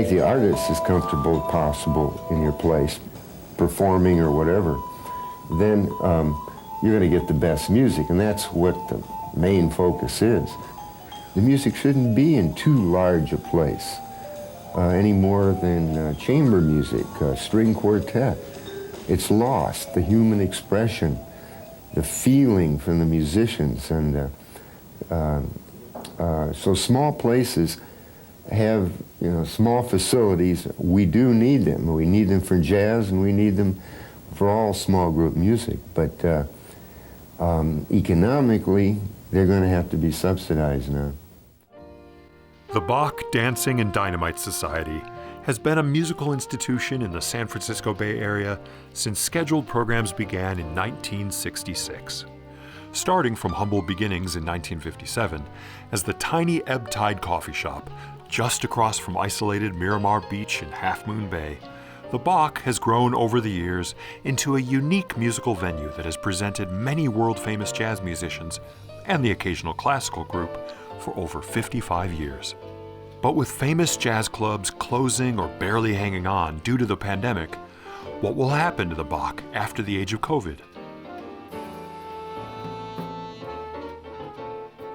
make the artist as comfortable as possible in your place, performing or whatever, then you're going to get the best music, and that's what the main focus is. The music shouldn't be in too large a place, any more than chamber music, string quartet. It's lost, the human expression, the feeling from the musicians, and so small places have, small facilities. We do need them. We need them for jazz, and we need them for all small group music. But economically, they're going to have to be subsidized now. The Bach Dancing and Dynamite Society has been a musical institution in the San Francisco Bay Area since scheduled programs began in 1966. Starting from humble beginnings in 1957 as the tiny Ebb Tide coffee shop just across from isolated Miramar Beach in Half Moon Bay, the Bach has grown over the years into a unique musical venue that has presented many world-famous jazz musicians and the occasional classical group for over 55 years. But with famous jazz clubs closing or barely hanging on due to the pandemic, what will happen to the Bach after the age of COVID?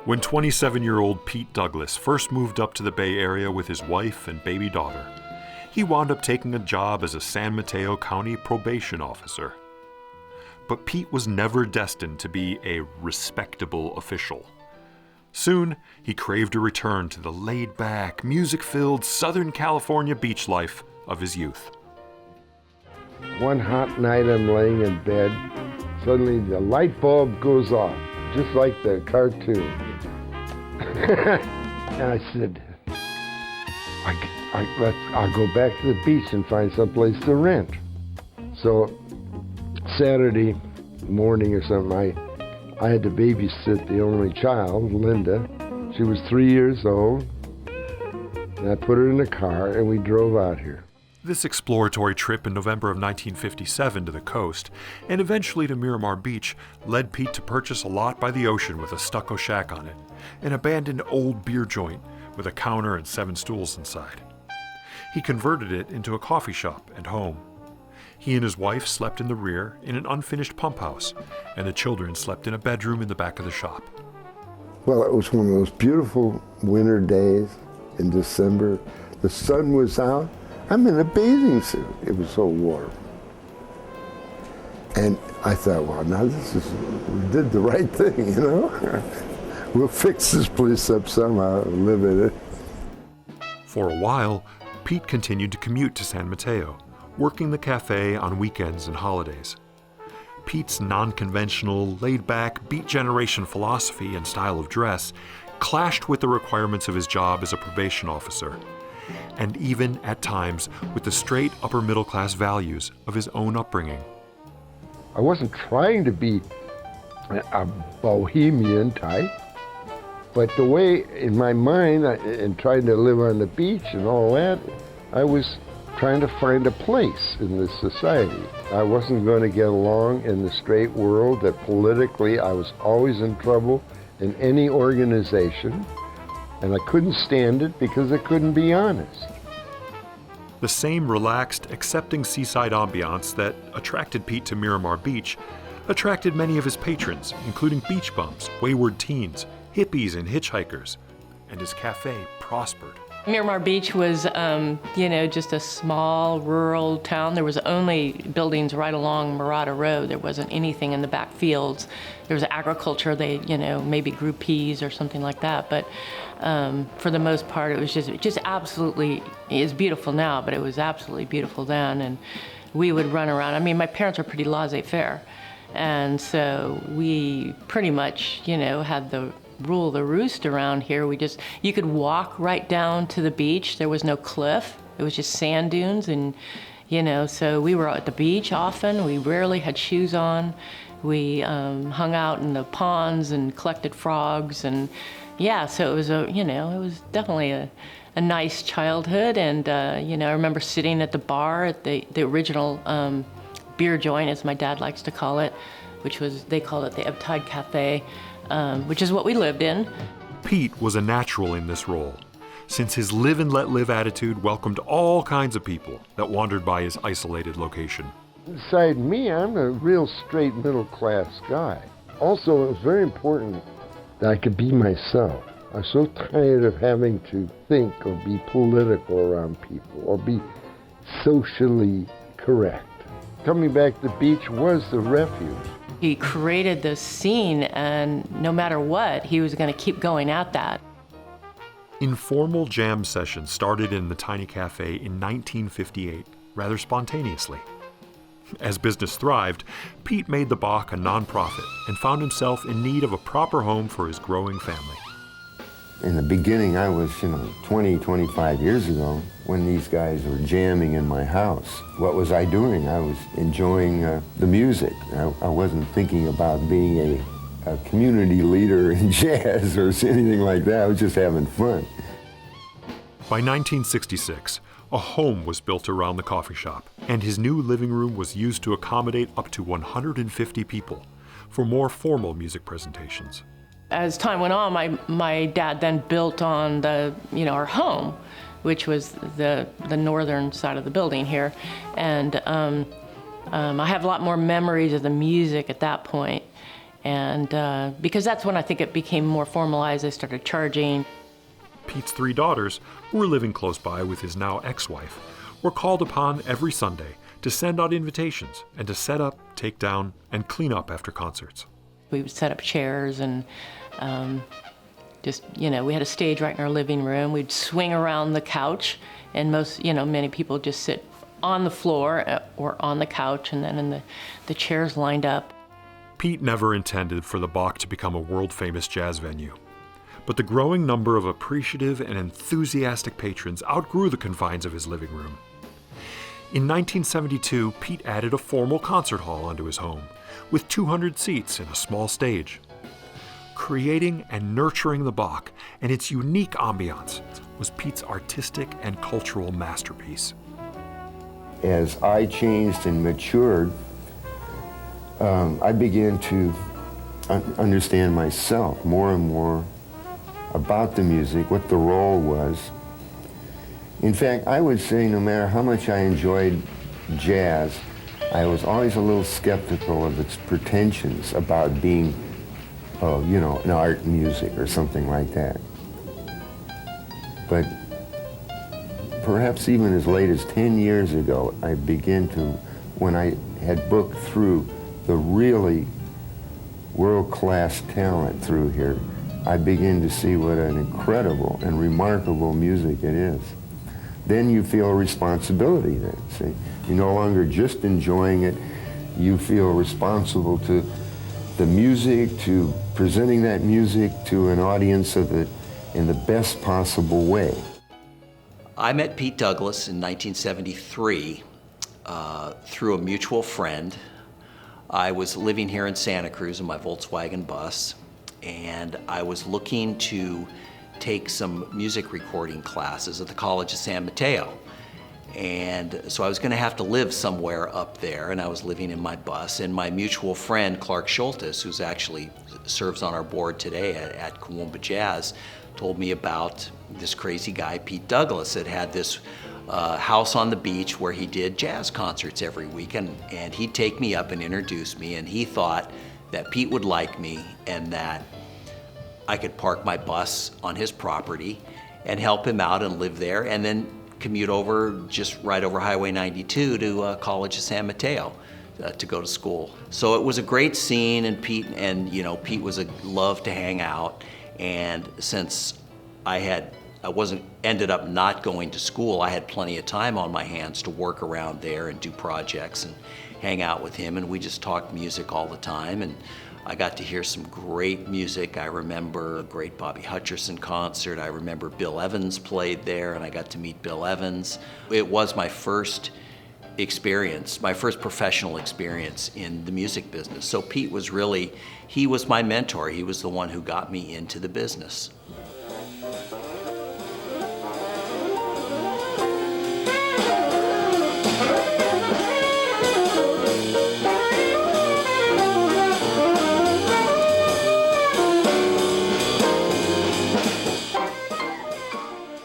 When 27-year-old Pete Douglas first moved up to the Bay Area with his wife and baby daughter, he wound up taking a job as a San Mateo County probation officer. But Pete was never destined to be a respectable official. Soon, he craved a return to the laid-back, music-filled Southern California beach life of his youth. One hot night I'm laying in bed, suddenly the light bulb goes off, just like the cartoon. And I said, I'll go back to the beach and find someplace to rent. So Saturday morning or something, I had to babysit the only child, Linda. She was 3 years old. And I put her in the car and we drove out here. This exploratory trip in November of 1957 to the coast, and eventually to Miramar Beach, led Pete to purchase a lot by the ocean with a stucco shack on it, an abandoned old beer joint with a counter and 7 stools inside. He converted it into a coffee shop and home. He and his wife slept in the rear in an unfinished pump house, and the children slept in a bedroom in the back of the shop. Well, it was one of those beautiful winter days in December. The sun was out. I'm in a bathing suit. It was so warm. And I thought, well, now we did the right thing, We'll fix this place up somehow and live in it. For a while, Pete continued to commute to San Mateo, working the cafe on weekends and holidays. Pete's non-conventional, laid-back, Beat Generation philosophy and style of dress clashed with the requirements of his job as a probation officer, and even, at times, with the straight upper-middle-class values of his own upbringing. I wasn't trying to be a bohemian type, but the way, in my mind, and trying to live on the beach and all that, I was trying to find a place in this society. I wasn't going to get along in the straight world, that politically I was always in trouble in any organization, and I couldn't stand it because I couldn't be honest. The same relaxed, accepting seaside ambiance that attracted Pete to Miramar Beach attracted many of his patrons, including beach bums, wayward teens, hippies, and hitchhikers, and his cafe prospered. Miramar Beach was, just a small rural town. There was only buildings right along Murata Road. There wasn't anything in the back fields. There was agriculture. They, maybe grew peas or something like that. But for the most part, it was just absolutely, it's beautiful now, but it was absolutely beautiful then. And we would run around. I mean, my parents were pretty laissez-faire. And so we pretty much, had the rule the roost around here. You could walk right down to the beach. There was no cliff. It was just sand dunes, and so we were at the beach often. We rarely had shoes on. We hung out in the ponds and collected frogs, and so it was it was definitely a nice childhood. And I remember sitting at the bar at the original beer joint, as my dad likes to call it, they called it the Ebb Tide Cafe, which is what we lived in. Pete was a natural in this role. since his live and let live attitude welcomed all kinds of people that wandered by his isolated location. Inside me, I'm a real straight middle class guy. Also, it was very important that I could be myself. I was so tired of having to think or be political around people or be socially correct. Coming back to the beach was the refuge. He created this scene, and no matter what, he was going to keep going at that. Informal jam sessions started in the tiny cafe in 1958, rather spontaneously. As business thrived, Pete made the Bach a nonprofit and found himself in need of a proper home for his growing family. In the beginning, I was, 20, 25 years ago, when these guys were jamming in my house. What was I doing? I was enjoying the music. I wasn't thinking about being a community leader in jazz or anything like that. I was just having fun. By 1966, a home was built around the coffee shop, and his new living room was used to accommodate up to 150 people for more formal music presentations. As time went on, my dad then built on our home, which was the northern side of the building here, and I have a lot more memories of the music at that point, and because that's when I think it became more formalized. I started charging. Pete's 3 daughters, who were living close by with his now ex-wife, were called upon every Sunday to send out invitations and to set up, take down, and clean up after concerts. We would set up chairs and we had a stage right in our living room. We'd swing around the couch, and many people just sit on the floor or on the couch, and then in the chairs lined up. Pete never intended for the Bach to become a world-famous jazz venue. But the growing number of appreciative and enthusiastic patrons outgrew the confines of his living room. In 1972, Pete added a formal concert hall onto his home, with 200 seats and a small stage. Creating and nurturing the Bach and its unique ambiance was Pete's artistic and cultural masterpiece. As I changed and matured, I began to understand myself more and more about the music, what the role was. In fact, I would say no matter how much I enjoyed jazz, I was always a little skeptical of its pretensions about being, an art music or something like that. But perhaps even as late as 10 years ago, I began to, when I had booked through the really world-class talent through here, I begin to see what an incredible and remarkable music it is. Then you feel a responsibility then, see? You're no longer just enjoying it, you feel responsible to the music, to presenting that music to an audience in the best possible way. I met Pete Douglas in 1973 through a mutual friend. I was living here in Santa Cruz in my Volkswagen bus, and I was looking to take some music recording classes at the College of San Mateo. And so I was gonna have to live somewhere up there, and I was living in my bus, and my mutual friend, Clark Schultes, who's actually serves on our board today at Kawumba Jazz, told me about this crazy guy, Pete Douglas, that had this house on the beach where he did jazz concerts every week, and he'd take me up and introduce me, and he thought that Pete would like me and that I could park my bus on his property and help him out and live there, and then commute over, just right over Highway 92 to College of San Mateo to go to school. So it was a great scene, and Pete was a love to hang out. And since I ended up not going to school, I had plenty of time on my hands to work around there and do projects and hang out with him, and we just talked music all the time. And I got to hear some great music. I remember a great Bobby Hutcherson concert. I remember Bill Evans played there, and I got to meet Bill Evans. It was my first experience, my first professional experience in the music business. So Pete was he was my mentor. He was the one who got me into the business.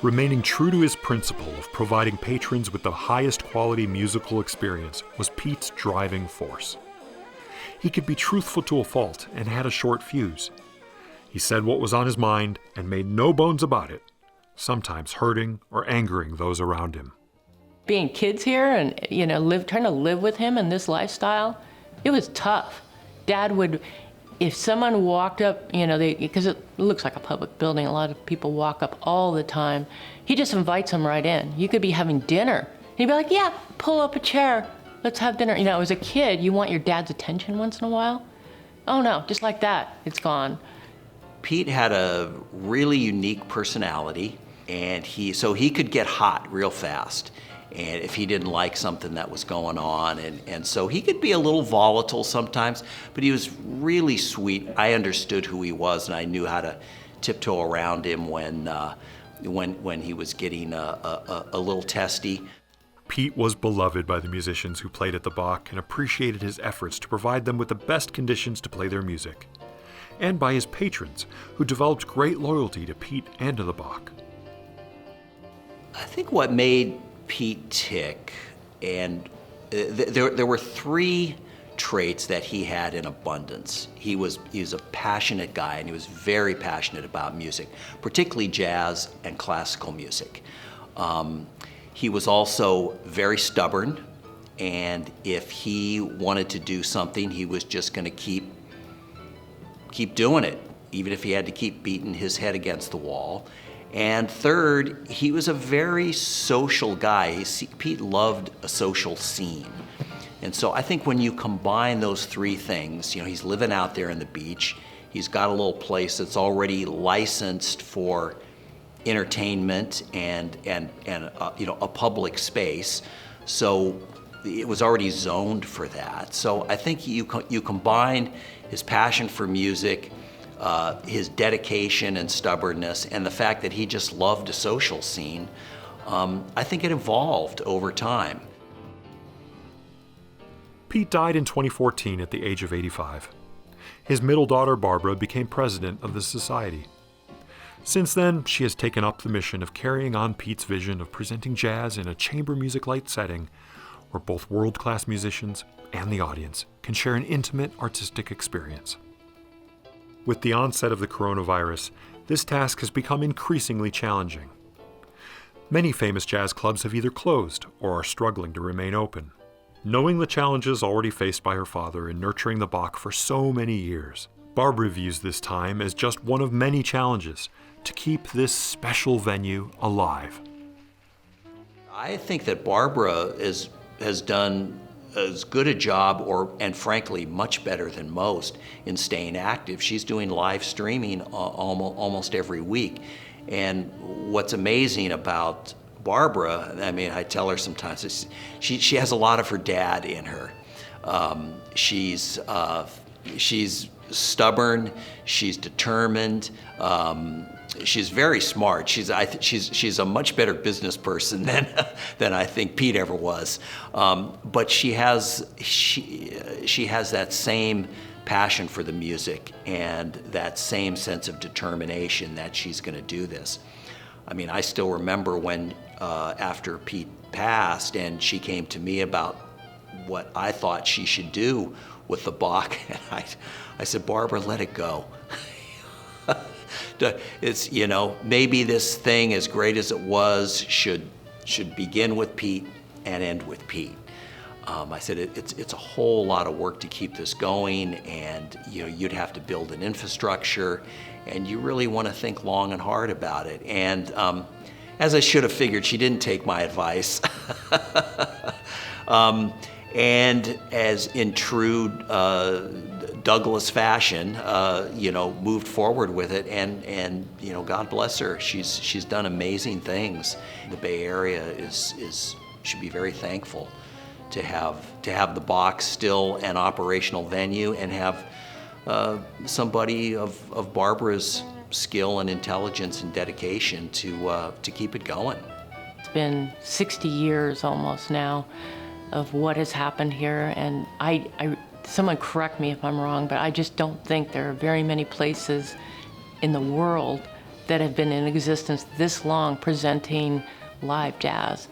Remaining true to his principle of providing patrons with the highest quality musical experience was Pete's driving force. He could be truthful to a fault and had a short fuse. He said what was on his mind and made no bones about it, sometimes hurting or angering those around him. Being kids here and, trying to live with him in this lifestyle, it was tough. Dad would, if someone walked up, because it looks like a public building, a lot of people walk up all the time, he just invites them right in. You could be having dinner. He'd be like, yeah, pull up a chair, let's have dinner. As a kid, you want your dad's attention once in a while. Oh no, just like that, it's gone. Pete had a really unique personality, and he could get hot real fast. And if he didn't like something that was going on, and so he could be a little volatile sometimes, but he was really sweet. I understood who he was, and I knew how to tiptoe around him when he was getting a little testy. Pete was beloved by the musicians who played at the Bach and appreciated his efforts to provide them with the best conditions to play their music, and by his patrons, who developed great loyalty to Pete and to the Bach. I think what made Pete tick, and there were three traits that he had in abundance. He was a passionate guy, and he was very passionate about music, particularly jazz and classical music. He was also very stubborn, and if he wanted to do something, he was just going to keep doing it, even if he had to keep beating his head against the wall. And third, he was a very social guy. Pete loved a social scene. And so I think when you combine those three things, he's living out there in the beach, he's got a little place that's already licensed for entertainment and a public space. So it was already zoned for that. So I think you combine his passion for music, his dedication and stubbornness, and the fact that he just loved a social scene, I think it evolved over time. Pete died in 2014 at the age of 85. His middle daughter, Barbara, became president of the society. Since then, she has taken up the mission of carrying on Pete's vision of presenting jazz in a chamber music-light setting where both world-class musicians and the audience can share an intimate artistic experience. With the onset of the coronavirus, this task has become increasingly challenging. Many famous jazz clubs have either closed or are struggling to remain open. Knowing the challenges already faced by her father in nurturing the Bach for so many years, Barbara views this time as just one of many challenges to keep this special venue alive. I think that Barbara has done as good a job, and frankly, much better than most, in staying active. She's doing live streaming almost every week. And what's amazing about Barbara, I tell her sometimes, she has a lot of her dad in her. She's stubborn, she's determined, she's very smart. She's a much better business person than I think Pete ever was. But she has that same passion for the music and that same sense of determination that she's going to do this. I still remember when after Pete passed and she came to me about what I thought she should do with the Bach, and I said, Barbara, let it go. It's, maybe this thing, as great as it was, should begin with Pete and end with Pete. I said, it's a whole lot of work to keep this going, and you'd have to build an infrastructure, and you really want to think long and hard about it. And as I should have figured, she didn't take my advice. And as in true Douglas fashion, moved forward with it, and God bless her. She's done amazing things. The Bay Area should be very thankful to have the Bach still an operational venue and have somebody of Barbara's skill and intelligence and dedication to keep it going. It's been 60 years almost now of what has happened here, and someone correct me if I'm wrong, but I just don't think there are very many places in the world that have been in existence this long presenting live jazz.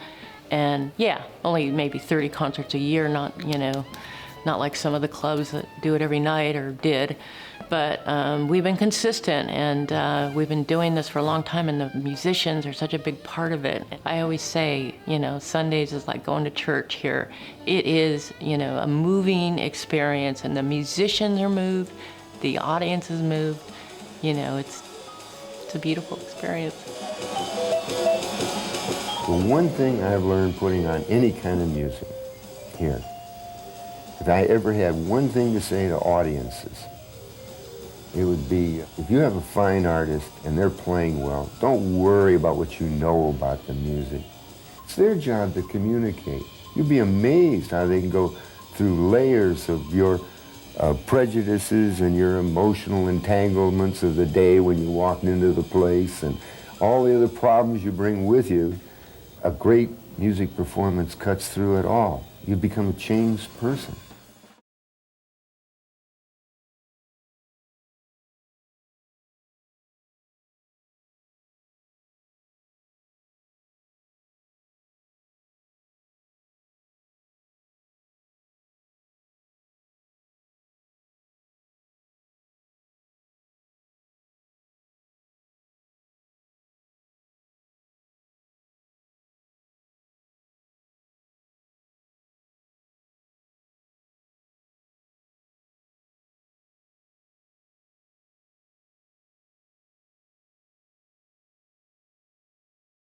And yeah, only maybe 30 concerts a year, not, you know, not like some of the clubs that do it every night or did. But we've been consistent, and we've been doing this for a long time, and the musicians are such a big part of it. I always say, you know, Sundays is like going to church here. It is, you know, a moving experience, and the musicians are moved, the audience is moved. You know, it's a beautiful experience. The one thing I've learned putting on any kind of music here, if I ever had one thing to say to audiences, it would be, if you have a fine artist and they're playing well, don't worry about what you know about the music. It's their job to communicate. You'd be amazed how they can go through layers of your prejudices and your emotional entanglements of the day when you walked into the place and all the other problems you bring with you. A great music performance cuts through it all. You become a changed person.